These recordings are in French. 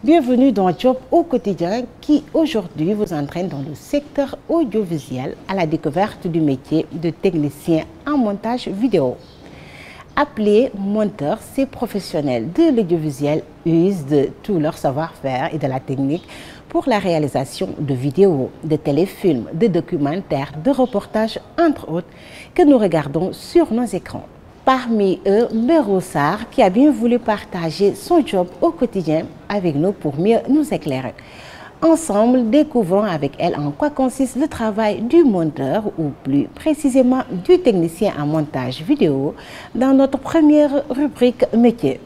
Bienvenue dans Job au quotidien qui aujourd'hui vous entraîne dans le secteur audiovisuel à la découverte du métier de technicien en montage vidéo. Appelés monteurs, ces professionnels de l'audiovisuel usent de tout leur savoir-faire et de la technique pour la réalisation de vidéos, de téléfilms, de documentaires, de reportages, entre autres, que nous regardons sur nos écrans. Parmi eux, Mbero Sarr, qui a bien voulu partager son job au quotidien avec nous pour mieux nous éclairer. Ensemble, découvrons avec elle en quoi consiste le travail du monteur ou plus précisément du technicien en montage vidéo dans notre première rubrique métier.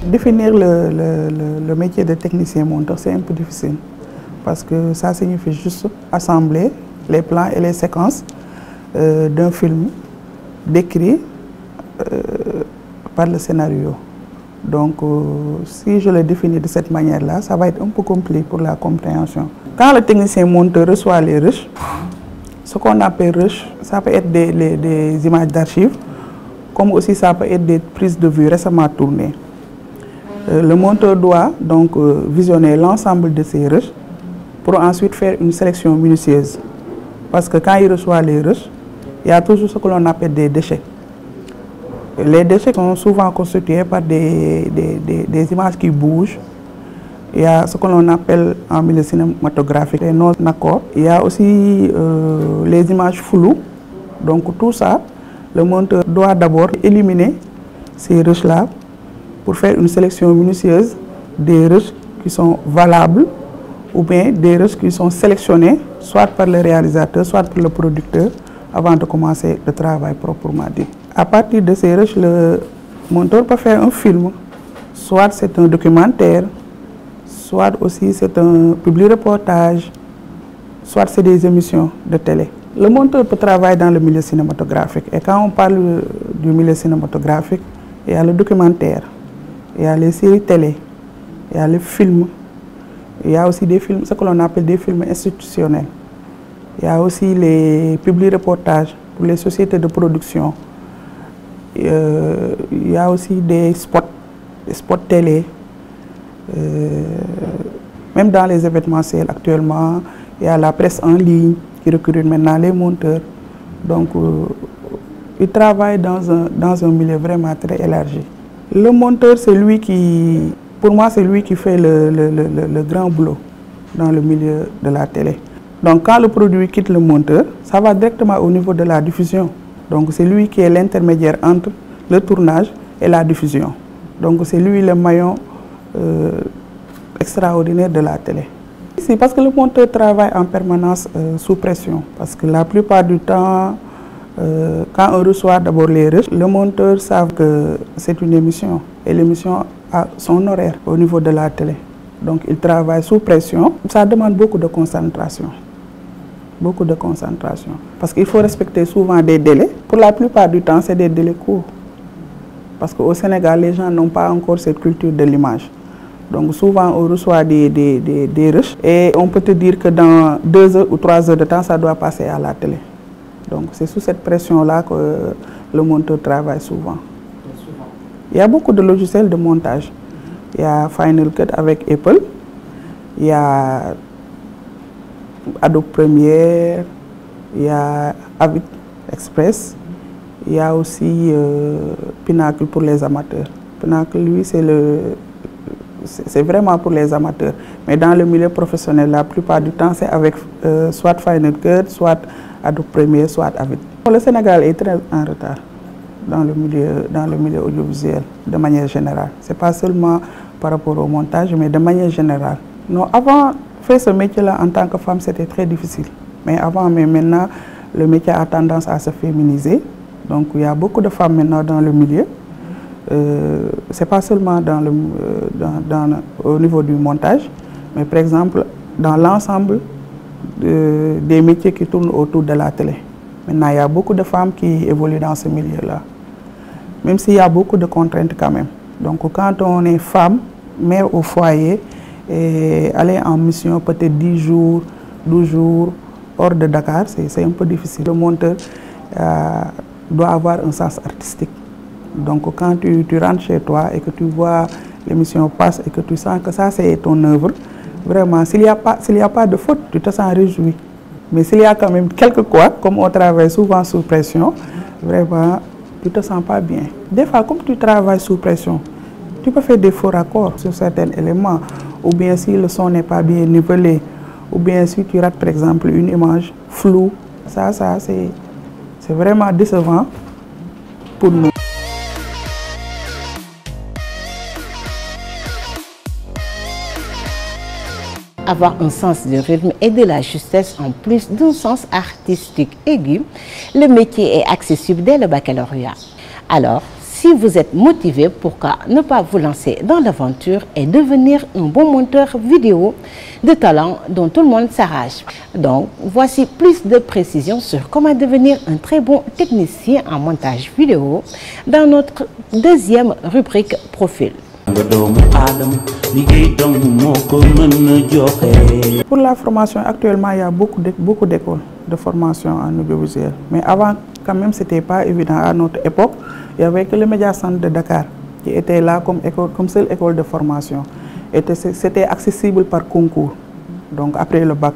Définir le métier de technicien monteur, c'est un peu difficile parce que ça signifie juste assembler les plans et les séquences d'un film décrit par le scénario. Donc, si je le définis de cette manière-là, ça va être un peu compliqué pour la compréhension. Quand le technicien monteur reçoit les rushs, ce qu'on appelle rush, ça peut être des images d'archives, comme aussi ça peut être des prises de vue récemment tournées. Le monteur doit donc visionner l'ensemble de ces rushs pour ensuite faire une sélection minutieuse. Parce que quand il reçoit les rushs, il y a toujours ce que l'on appelle des déchets. Les déchets sont souvent constitués par des images qui bougent. Il y a ce que l'on appelle en milieu cinématographique les non-accords. Il y a aussi les images floues. Donc tout ça, le monteur doit d'abord éliminer ces rushs-là pour faire une sélection minutieuse des rushs qui sont valables ou bien des rushs qui sont sélectionnés soit par le réalisateur, soit par le producteur avant de commencer le travail proprement dit. À partir de ces rushs, le monteur peut faire un film, soit c'est un documentaire, soit aussi c'est un public reportage, soit c'est des émissions de télé. Le monteur peut travailler dans le milieu cinématographique et quand on parle du milieu cinématographique, il y a le documentaire. Il y a les séries télé, il y a les films, il y a aussi des films, ce que l'on appelle des films institutionnels. Il y a aussi les publics reportages pour les sociétés de production. Il y a aussi des spots télé. Même dans les événementiels actuellement, il y a la presse en ligne qui recrute maintenant les monteurs. Donc, ils travaillent dans un milieu vraiment très élargi. Le monteur, c'est lui qui, pour moi, c'est lui qui fait le grand boulot dans le milieu de la télé. Donc quand le produit quitte le monteur, ça va directement au niveau de la diffusion. Donc c'est lui qui est l'intermédiaire entre le tournage et la diffusion. Donc c'est lui le maillon extraordinaire de la télé. C'est parce que le monteur travaille en permanence sous pression. Parce que la plupart du temps, quand on reçoit d'abord les rushs, le monteur savent que c'est une émission et l'émission a son horaire au niveau de la télé. Donc il travaille sous pression. Ça demande beaucoup de concentration. Beaucoup de concentration. Parce qu'il faut respecter souvent des délais. Pour la plupart du temps, c'est des délais courts. Parce qu'au Sénégal, les gens n'ont pas encore cette culture de l'image. Donc souvent, on reçoit des rushs et on peut te dire que dans 2 heures ou 3 heures de temps, ça doit passer à la télé. Donc c'est sous cette pression-là que le monteur travaille souvent. Il y a beaucoup de logiciels de montage. Il y a Final Cut avec Apple, il y a Adobe Premiere, il y a Avid Express, il y a aussi Pinnacle pour les amateurs. Pinnacle, lui, c'est vraiment pour les amateurs. Mais dans le milieu professionnel, la plupart du temps, c'est avec soit Final Cut, soit Adobe Premiere, soit Avid. Le Sénégal est très en retard dans le milieu audiovisuel, de manière générale. Ce n'est pas seulement par rapport au montage, mais de manière générale. Non, avant, faire ce métier-là en tant que femme, c'était très difficile. Mais maintenant, le métier a tendance à se féminiser. Donc, il y a beaucoup de femmes maintenant dans le milieu. Ce n'est pas seulement au niveau du montage, mais par exemple, dans l'ensemble des métiers qui tournent autour de la télé. Maintenant, il y a beaucoup de femmes qui évoluent dans ce milieu-là, même s'il y a beaucoup de contraintes quand même. Donc, quand on est femme, mère au foyer, et aller en mission peut-être 10 jours, 12 jours, hors de Dakar, c'est un peu difficile. Le monteur doit avoir un sens artistique. Donc, quand tu rentres chez toi et que tu vois l'émission passe et que tu sens que ça, c'est ton œuvre, vraiment, s'il n'y a pas de faute, tu te sens réjoui. Mais s'il y a quand même quelque quoi, comme on travaille souvent sous pression, vraiment, tu ne te sens pas bien. Des fois, comme tu travailles sous pression, tu peux faire des faux raccords sur certains éléments, ou bien si le son n'est pas bien nivelé, ou bien si tu rates par exemple une image floue. Ça c'est vraiment décevant pour nous. Avoir un sens de rythme et de la justesse en plus d'un sens artistique aigu, le métier est accessible dès le baccalauréat. Alors, si vous êtes motivé, pourquoi ne pas vous lancer dans l'aventure et devenir un bon monteur vidéo de talent dont tout le monde s'arrache. Donc, voici plus de précisions sur comment devenir un très bon technicien en montage vidéo dans notre deuxième rubrique Profil. Pour la formation, actuellement, il y a beaucoup d'écoles de formation en audiovisuel. Mais avant, quand même, ce n'était pas évident. À notre époque, il n'y avait que le Média Centre de Dakar qui était là comme seule école de formation. C'était accessible par concours, donc après le bac.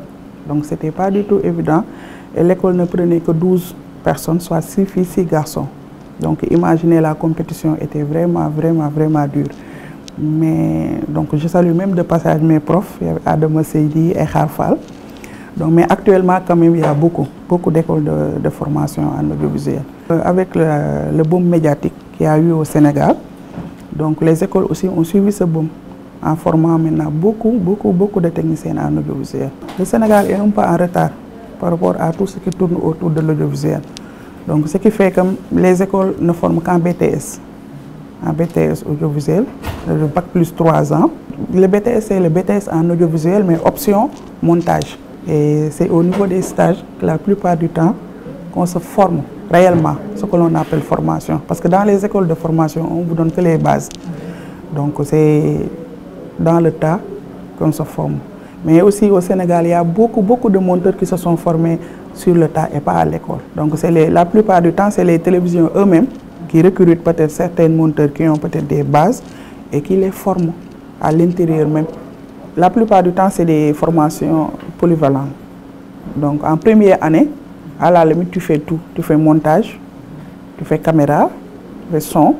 Donc, ce n'était pas du tout évident. Et l'école ne prenait que 12 personnes, soit 6 filles, 6 garçons. Donc, imaginez, la compétition était vraiment dure. Mais donc je salue même de passage mes profs, Adama Seydi et Kharfal. Donc, mais actuellement, quand même, il y a beaucoup d'écoles de formation en audiovisuel. Avec le boom médiatique qu'il y a eu au Sénégal, donc les écoles aussi ont suivi ce boom en formant maintenant beaucoup de techniciens en audiovisuel. Le Sénégal est un peu en retard par rapport à tout ce qui tourne autour de l'audiovisuel. Donc, ce qui fait que les écoles ne forment qu'en BTS. En BTS audiovisuel, le bac plus 3 ans. Le BTS, c'est le BTS en audiovisuel, mais option montage. Et c'est au niveau des stages que la plupart du temps qu'on se forme réellement, ce que l'on appelle formation. Parce que dans les écoles de formation, on ne vous donne que les bases. Donc c'est dans le tas qu'on se forme. Mais aussi au Sénégal, il y a beaucoup de monteurs qui se sont formés sur le tas et pas à l'école. Donc la plupart du temps, c'est les télévisions eux-mêmes qui recrutent peut-être certains monteurs qui ont peut-être des bases et qui les forment à l'intérieur même. La plupart du temps, c'est des formations polyvalentes. Donc, en première année, à la limite, tu fais tout. Tu fais montage, tu fais caméra, tu fais son,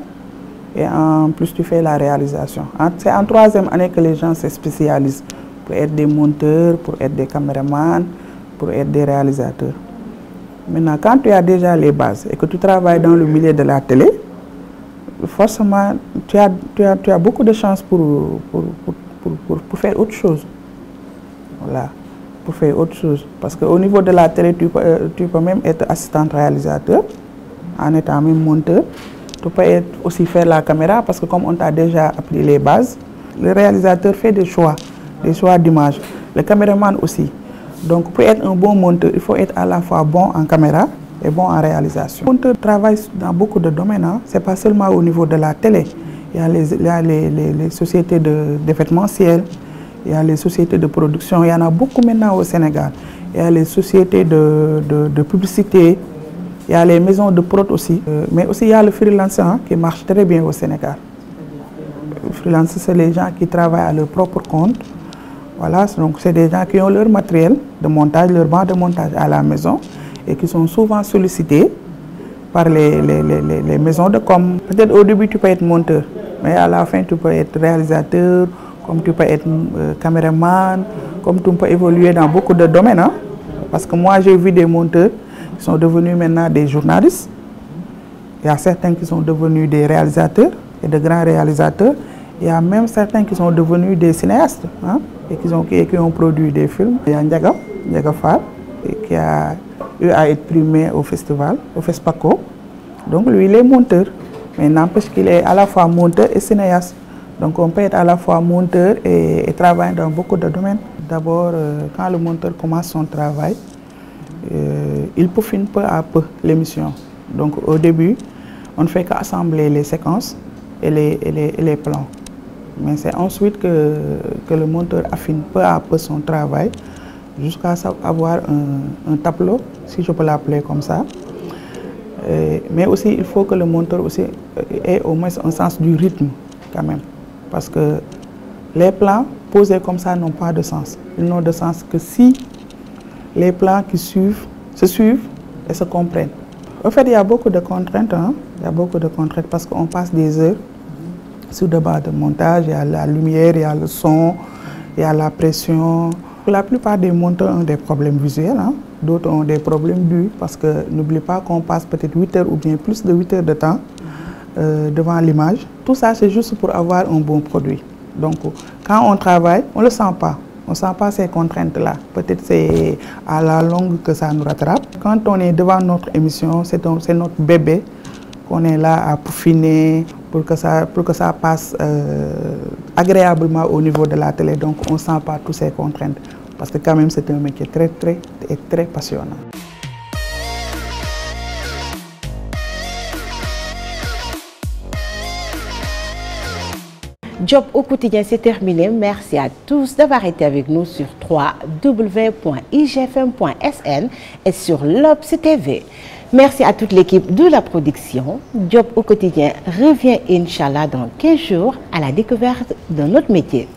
et en plus, tu fais la réalisation. C'est en troisième année que les gens se spécialisent pour être des monteurs, pour être des caméramans, pour être des réalisateurs. Maintenant, quand tu as déjà les bases et que tu travailles dans le milieu de la télé, forcément, tu as beaucoup de chances pour faire autre chose. Voilà, pour faire autre chose. Parce qu'au niveau de la télé, tu peux même être assistant réalisateur, en étant même monteur. Tu peux aussi faire la caméra, parce que comme on t'a déjà appris les bases, le réalisateur fait des choix d'image. Le caméraman aussi. Donc, pour être un bon monteur, il faut être à la fois bon en caméra et bon en réalisation. Le monteur travaille dans beaucoup de domaines. Hein. Ce n'est pas seulement au niveau de la télé. Il y a les sociétés d'événementiel, il y a les sociétés de production. Il y en a beaucoup maintenant au Sénégal. Il y a les sociétés de publicité. Il y a les maisons de prod aussi, mais aussi il y a le freelancer qui marche très bien au Sénégal. Le freelancer, c'est les gens qui travaillent à leur propre compte. Voilà, donc c'est des gens qui ont leur matériel de montage, leur banc de montage à la maison et qui sont souvent sollicités par les maisons de com. Peut-être au début tu peux être monteur, mais à la fin tu peux être réalisateur, comme tu peux être caméraman, comme tu peux évoluer dans beaucoup de domaines. Hein? Parce que moi j'ai vu des monteurs qui sont devenus maintenant des journalistes. Il y a certains qui sont devenus des réalisateurs et de grands réalisateurs. Il y a même certains qui sont devenus des cinéastes hein, et qui ont produit des films. Il y a Ndiaga Fall, qui a eu à être primé au festival, au FESPACO. Donc lui, il est monteur, mais n'empêche qu'il est à la fois monteur et cinéaste. Donc on peut être à la fois monteur et travailler dans beaucoup de domaines. D'abord, quand le monteur commence son travail, il peaufine peu à peu l'émission. Donc au début, on ne fait qu'assembler les séquences et les plans. Mais c'est ensuite que le monteur affine peu à peu son travail jusqu'à avoir un tableau, si je peux l'appeler comme ça. Mais aussi, il faut que le monteur aussi ait au moins un sens du rythme quand même. Parce que les plans posés comme ça n'ont pas de sens. Ils n'ont de sens que si les plans qui se suivent et se comprennent. En fait, il y a beaucoup de contraintes. Hein? Il y a beaucoup de contraintes parce qu'on passe des heures sur le banc de montage. Il y a la lumière, il y a le son, il y a la pression. La plupart des monteurs ont des problèmes visuels. Hein? D'autres ont des problèmes d'huile parce que n'oublie pas qu'on passe peut-être 8 heures ou bien plus de 8 heures de temps devant l'image. Tout ça, c'est juste pour avoir un bon produit. Donc, quand on travaille, on ne le sent pas. On ne sent pas ces contraintes-là. Peut-être c'est à la longue que ça nous rattrape. Quand on est devant notre émission, c'est notre bébé qu'on est là à peaufiner pour que ça passe agréablement au niveau de la télé. Donc, on ne sent pas toutes ces contraintes. Parce que quand même, c'est un métier très passionnant. Job au quotidien, c'est terminé. Merci à tous d'avoir été avec nous sur www.igfm.sn et sur L'Obs TV. Merci à toute l'équipe de la production. Job au quotidien revient, Inch'Allah, dans 15 jours à la découverte de notre métier.